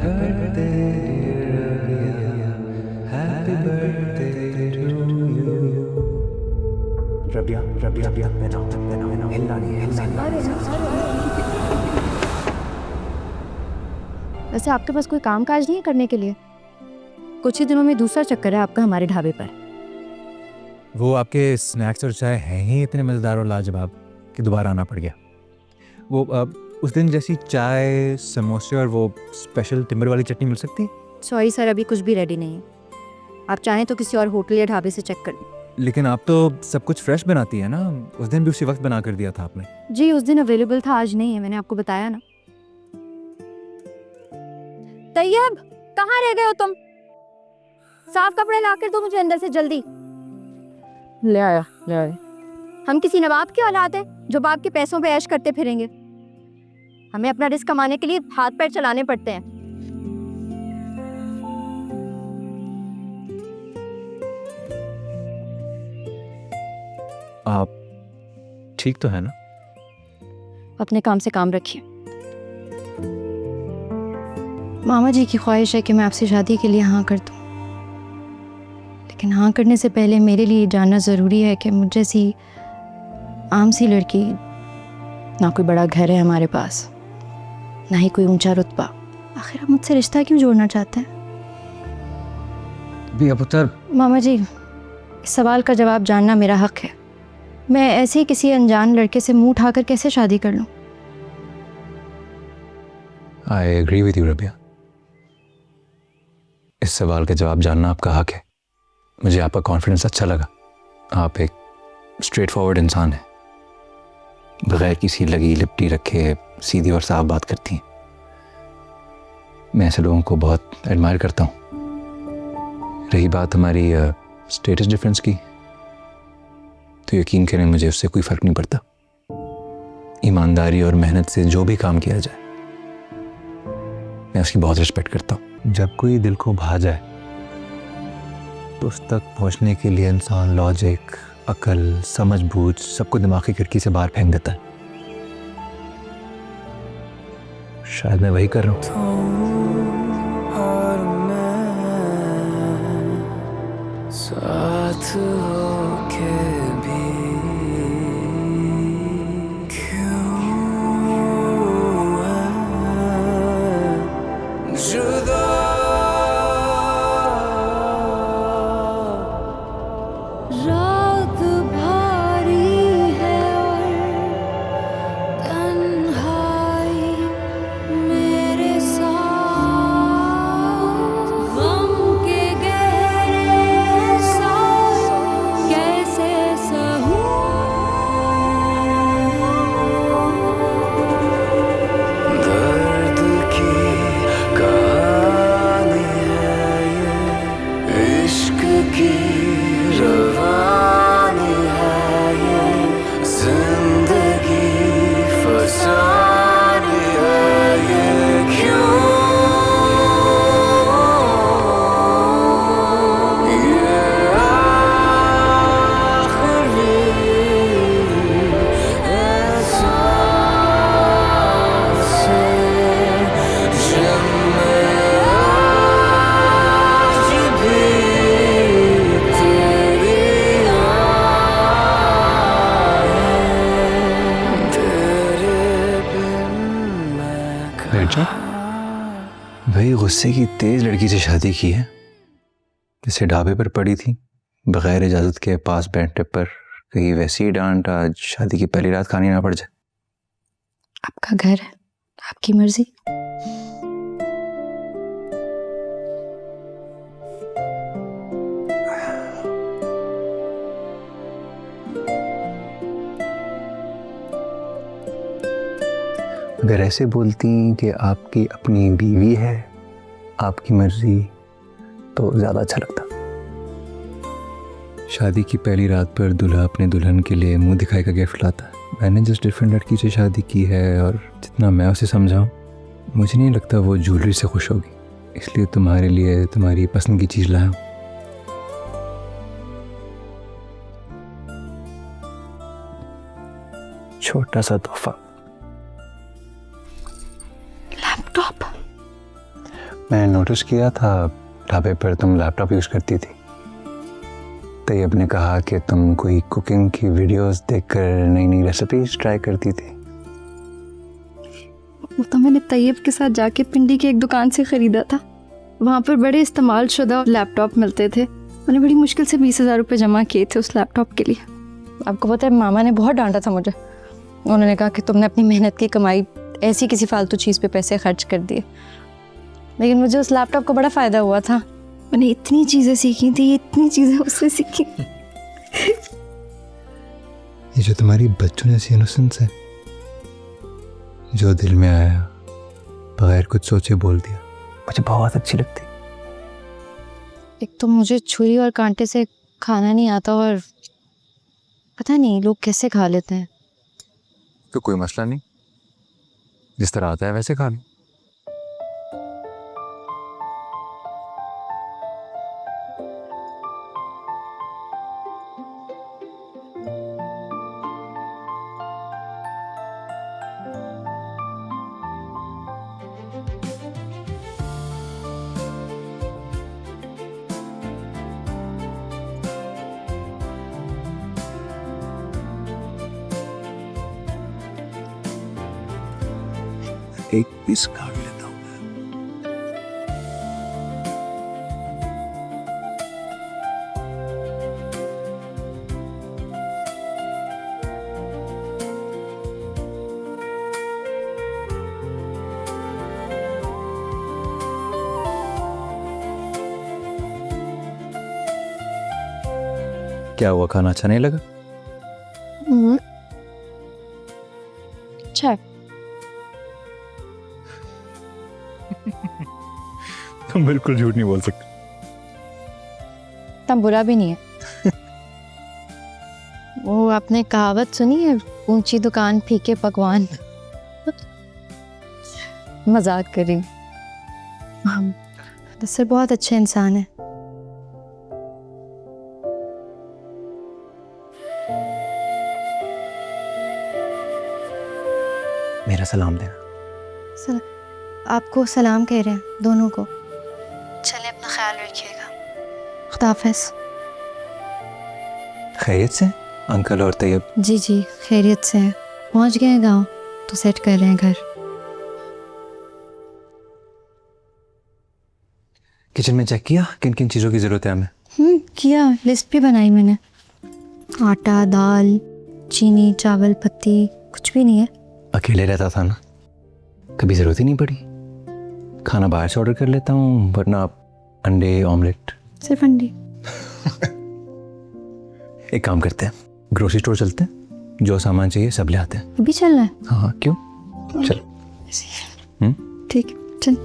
birthday, Rabia. Happy birthday to you. Rabia हिलना नहीं। वैसे आपके पास कोई काम काज नहीं है करने के लिए? कुछ ही दिनों में दूसरा चक्कर है आपका हमारे ढाबे पर। वो आपके स्नैक्स और चाय हैं ही इतने मज़ेदार और लाजवाब कि दोबारा आना पड़ गया। वो उस दिन जैसी चाय, समोसे और वो स्पेशल टिम्बर वाली चटनी मिल सकती है? सॉरी सर, अभी कुछ भी रेडी नहीं है। आप चाहें तो किसी और होटल या ढाबे से चेक कर लें। लेकिन आप तो सब कुछ फ्रेश बनाती है ना, उस दिन भी उसी वक्त बना कर दिया था आपने। जी उस दिन अवेलेबल था, आज नहीं है, मैंने आपको बताया ना। तैयब, कहाँ रह गए हो तुम? साफ कपड़े लाकर दो मुझे अंदर से जल्दी। ले आया। हम किसी नवाब की औलाद है जो बाप के पैसों पे ऐश करते फिरेंगे? हमें अपना रिस्क कमाने के लिए हाथ पैर चलाने पड़ते हैं। आप ठीक तो है ना? अपने काम से काम रखिए। मामा जी की ख्वाहिश है कि मैं आपसे शादी के लिए हाँ कर दूं, लेकिन हाँ करने से पहले मेरे लिए जानना ज़रूरी है कि मुझ जैसी आम सी लड़की, ना कोई बड़ा घर है हमारे पास, ना ही कोई ऊंचा रुतबा, आखिर आप मुझसे रिश्ता क्यों जोड़ना चाहते हैं? भैया पुत्र, मामा जी, इस सवाल का जवाब जानना मेरा हक है। मैं ऐसे ही किसी अनजान लड़के से मुंह उठाकर कैसे शादी कर लूं? I agree with you Rabia. इस सवाल का जवाब जानना आपका हक है। मुझे आपका कॉन्फिडेंस अच्छा लगा। आप एक स्ट्रेट फॉरवर्ड इंसान हैं, बगैर किसी लगी लिपटी रखे सीधी और साफ बात करती हैं। मैं ऐसे लोगों को बहुत एडमायर करता हूँ। रही बात हमारी स्टेटस डिफरेंस की, तो यकीन करें मुझे उससे कोई फ़र्क नहीं पड़ता। ईमानदारी और मेहनत से जो भी काम किया जाए, मैं उसकी बहुत रिस्पेक्ट करता हूँ। जब कोई दिल को भा जाए तो उस तक पहुँचने के लिए इंसान लॉजिक, अकल, समझ बूझ सबको दिमाग की खिड़की से बाहर फेंक देता है। शायद मैं वही कर रहा हूँ। और मैं साथ होके भी क्यों है जुदा। रात भारी है और तन्हाई मेरे साथ, गम के गहरे साथ कैसे सहूं। दर्द की कहानी है ये, इश्क की रवानी है ये, जिंदगी फसानी है ये, क्यों ये आखिरी एहसास है जब मैं आज भी तेरी तेरे बिन मैं बेटा, भाई गुस्से की तेज लड़की से शादी की है, जिसे ढाबे पर पड़ी थी बगैर इजाजत के पास बैठने पर कहीं वैसी डांट आज शादी की पहली रात खानी ना पड़ जाए। आपका घर है, आपकी मर्जी। अगर ऐसे बोलती कि आपकी अपनी बीवी है, आपकी मर्जी, तो ज़्यादा अच्छा लगता। शादी की पहली रात पर दूल्हा अपने दुल्हन के लिए मुंह दिखाई का गिफ्ट लाता है। मैंने जिस डिफरेंट लड़की से शादी की है और जितना मैं उसे समझाऊं, मुझे नहीं लगता वो ज्वेलरी से खुश होगी। इसलिए तुम्हारे लिए तुम्हारी पसंद की चीज़ लाया हूं। छोटा सा तोहफा। लैपटॉप? मैंने नोटिस किया था ढाबे पर तुम लैपटॉप यूज़ करती थी। तैयब ने कहा कि तुम कोई कुकिंग की वीडियोस देखकर नई नई रेसिपीज ट्राई करती थी। वो तो मैंने तैयब के साथ जाके पिंडी की एक दुकान से ख़रीदा था। वहाँ पर बड़े इस्तेमाल शुदा लैपटॉप मिलते थे। मैंने बड़ी मुश्किल से 20,000 रुपये जमा किए थे उस लैपटॉप के लिए। आपको पता है मामा ने बहुत डांटा था मुझे। उन्होंने कहा कि तुमने अपनी मेहनत की कमाई ऐसी किसी फालतू चीज़ पे पैसे खर्च कर दिए। लेकिन मुझे उस लैपटॉप का बड़ा फ़ायदा हुआ था। मैंने इतनी चीज़ें सीखी थी, इतनी चीज़ें उससे सीखी। ये जो तुम्हारी बच्चों जैसी इनोसेंस है, जो दिल में आया बगैर कुछ सोचे बोल दिया, मुझे बहुत अच्छी लगती। एक तो मुझे छुरी और कांटे से खाना नहीं आता और पता नहीं लोग कैसे खा लेते हैं। तो कोई मसला नहीं, जिस तरह आता है वैसे खा लो। एक पीस काट लेता हूँ। क्या हुआ, खाना अच्छा नहीं लगा? अच्छा है। तुम बिल्कुल झूठ नहीं बोल सकते। तब बुरा भी नहीं है। वो आपने कहावत सुनी है, ऊंची दुकान फीके पकवान। मजाक कर रही हूँ। दरअसल बहुत अच्छे इंसान है। मेरा सलाम देना। आपको सलाम कह रहे हैं दोनों को। चले अपना ख्याल रखिएगा। खुदा हाफिज़। खैरियत से अंकल और तैयब? जी जी खैरियत से है। पहुंच गए हैं गाँव तो सेट कर रहे हैं घर। किचन में चेक किया किन किन चीज़ों की ज़रूरत है हमें? किया, लिस्ट भी बनाई मैंने। आटा, दाल, चीनी, चावल, पत्ती, कुछ भी नहीं है। अकेले रहता था ना, कभी ज़रूरत ही नहीं पड़ी। खाना बाहर से ऑर्डर कर लेता हूँ, वरना अंडे ऑमलेट। सिर्फ अंडे? एक काम करते हैं, ग्रोसरी स्टोर चलते हैं, जो सामान चाहिए सब ले आते हैं। अभी चलना है? हाँ क्यों, चल। ठीक है चल।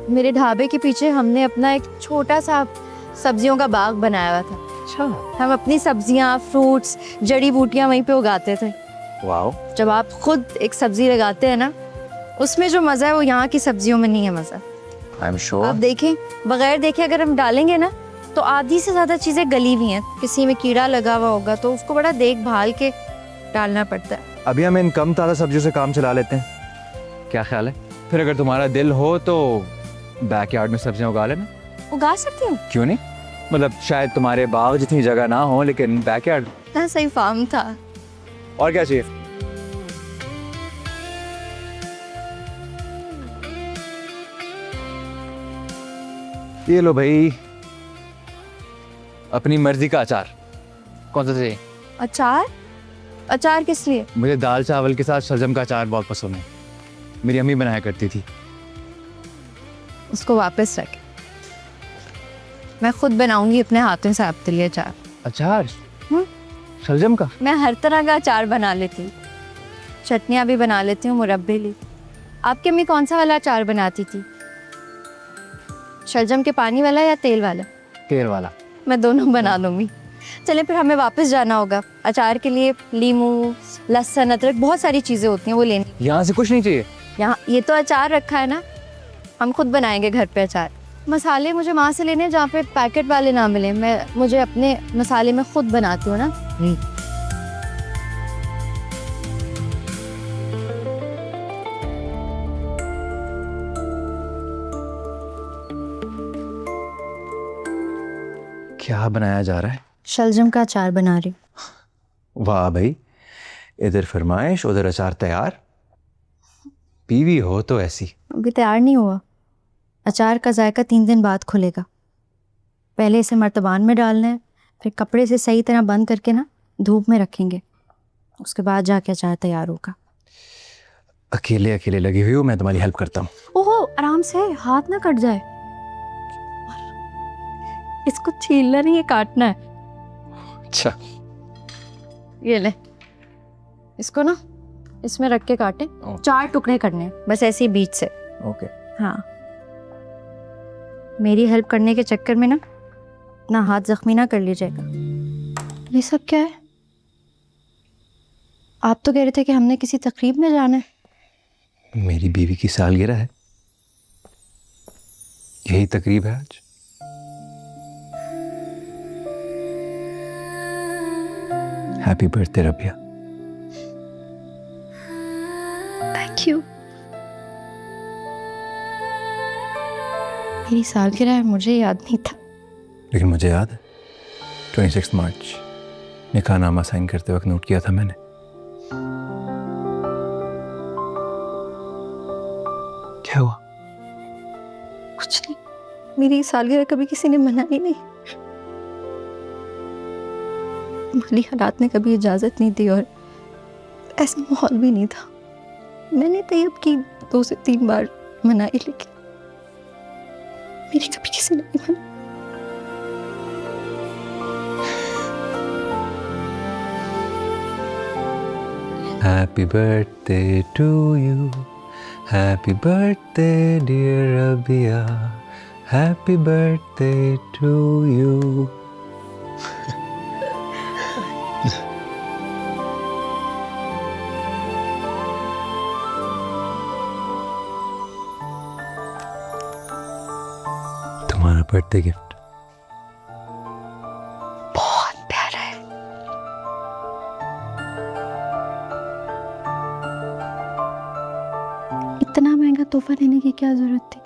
मेरे ढाबे के पीछे हमने अपना एक छोटा सा सब्जियों का बाग बनाया हुआ था। अच्छा। हम अपनी सब्जियां, फ्रूट्स, जड़ी बूटियां वहीं पे उगाते थे। वाओ। जब आप खुद एक सब्जी लगाते हैं ना, उसमें जो मज़ा है वो यहाँ की सब्जियों में नहीं है मज़ा। I am sure. आप देखें, बगैर देखे अगर हम डालेंगे ना तो आधी से ज़्यादा चीज़ें गली हुई हैं। किसी में कीड़ा लगा हुआ होगा तो उसको बड़ा देखभाल के डालना पड़ता है। अभी हम इन कम ताज़ा सब्जियों से काम चला लेते हैं, क्या ख्याल है? फिर अगर तुम्हारा दिल हो तो बैकयार्ड में सब्जियां उगा लेना। उगा सकती हूँ? क्यों नहीं, मतलब शायद तुम्हारे बाग जितनी जगह ना हो, लेकिन बैकयार्ड। ना सही फार्म था। और क्या चाहिए? ये लो भाई, अपनी मर्जी का अचार। कौन सा चाहिए? अचार? अचार किस लिए? मुझे दाल चावल के साथ शलजम का अचार बहुत पसंद है, मेरी अम्मी बनाया करती थी। उसको वापस रख, मैं खुद बनाऊंगी अपने हाथों से आपके लिए अचार। अचार? शलजम का? मैं हर तरह का अचार बना लेती हूँ, चटनियाँ भी बना लेती हूँ, मुरब्बे भी। आपकी अम्मी कौन सा वाला अचार बनाती थी? शलजम के पानी वाला या तेल वाला? तेल वाला। मैं दोनों बना दूंगी। चले फिर हमें वापस जाना होगा। अचार के लिए लीमू, लहसुन, अदरक, बहुत सारी चीज़ें होती हैं, वो लेनी। यहाँ से कुछ नहीं चाहिए। यहाँ ये तो अचार रखा है ना, हम खुद बनाएंगे घर पे अचार। मसाले मुझे वहाँ से लेने जहाँ पे पैकेट वाले ना मिले। मुझे अपने मसाले में खुद बनाती हूँ ना। क्या बनाया जा रहा है? शलजम का अचार बना रही हूँ। वाह भाई, इधर फरमाइश उधर अचार तैयार। बीवी हो तो ऐसी। अभी तैयार नहीं हुआ। अचार का जायका 3 दिन बाद खुलेगा। पहले इसे मर्तबान में डालना है, फिर कपड़े से सही तरह बंद करके ना धूप में रखेंगे, उसके बाद जाके अचार तैयार होगा। अकेले अकेले लगी हुई हो, मैं तुम्हारी हेल्प करता हूँ। ओहो, आराम से, हाथ ना कट जाए। इसको छीलना नहीं है, काटना है। अच्छा, ये ले, इसको ना इसमें रख के काटे। 4 टुकड़े करने हैं, बस ऐसे ही बीच से। ओके। हाँ, मेरी हेल्प करने के चक्कर में ना हाथ जख्मी ना कर लीजिएगा। ये सब क्या है? आप तो कह रहे थे कि हमने किसी तकरीब में जाना है। मेरी बीवी की सालगिरह है, यही तकरीब है आज। Happy birthday Rabia. Thank you. मेरी सालगिरह है, मुझे याद नहीं था। लेकिन मुझे याद है, 26 मार्च निकाहनामा साइन करते वक्त नोट किया था मैंने। क्या हुआ? कुछ नहीं, मेरी सालगिरह कभी किसी ने मनाई नहीं। माली हालात ने कभी इजाज़त नहीं दी और ऐसा माहौल भी नहीं था। मैंने तैयब की 2 से 3 बार मनाई, लेकिन मेरी कभी किसी ने नहीं मनाई। Happy birthday to you, happy birthday dear Rabia, happy birthday to you. तुम्हारा बर्थडे गिफ्ट बहुत प्यारा है। इतना महंगा तोहफा लेने की क्या जरूरत थी?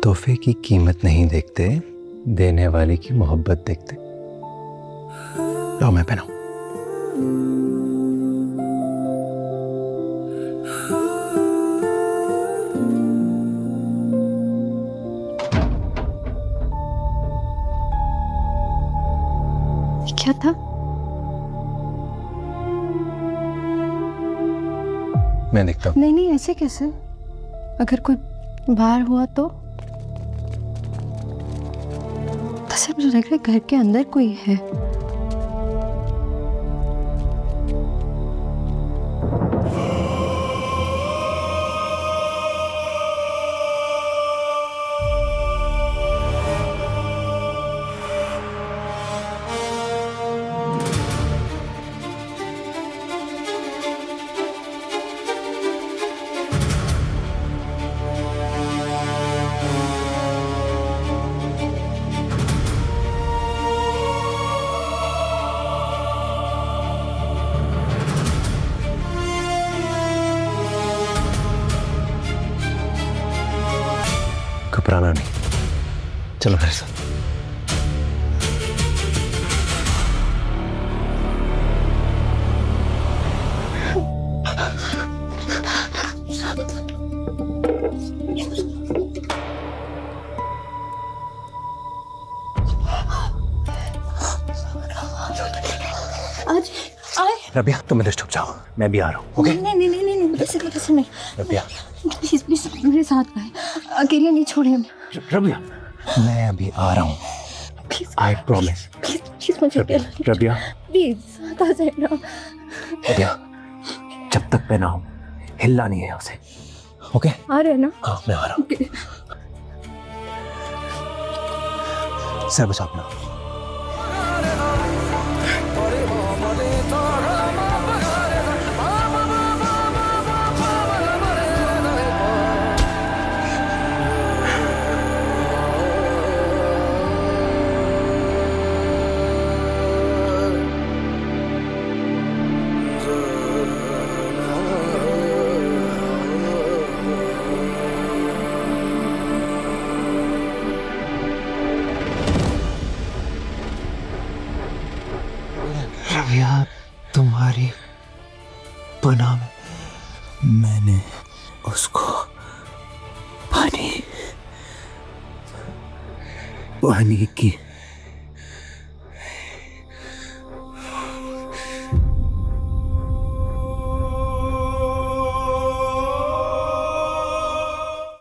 तोहफे की कीमत नहीं देखते, देने वाले की मोहब्बत देखते। लो मैं पहनाऊं। क्या था? मैं देखता हूँ। नहीं, ऐसे कैसे? अगर कोई बाहर हुआ तो सर मुझे लग रहा है घर के अंदर कोई है। घबराना नहीं, चलो मेरे साथ। आज आए। रबिया तुम इधर छुप जाओ, मैं भी आ रहा हूँ। ओके? नहीं, मुझे नहीं। रबिया, प्लीज मेरे साथ आए, अकेले नहीं छोड़े हमें। रबिया, मैं अभी आ रहा हूँ। I promise. प्लीज मुझे अकेला रबिया, प्लीज साथ आ जाए ना। रबिया, जब तक मैं ना हूँ हिलना नहीं है यहाँ से। ओके? आ रहे हैं ना? हाँ मैं आ रहा हूँ। सर बचा अपना। रविया, तुम्हारी पनाह में मैंने उसको पानी की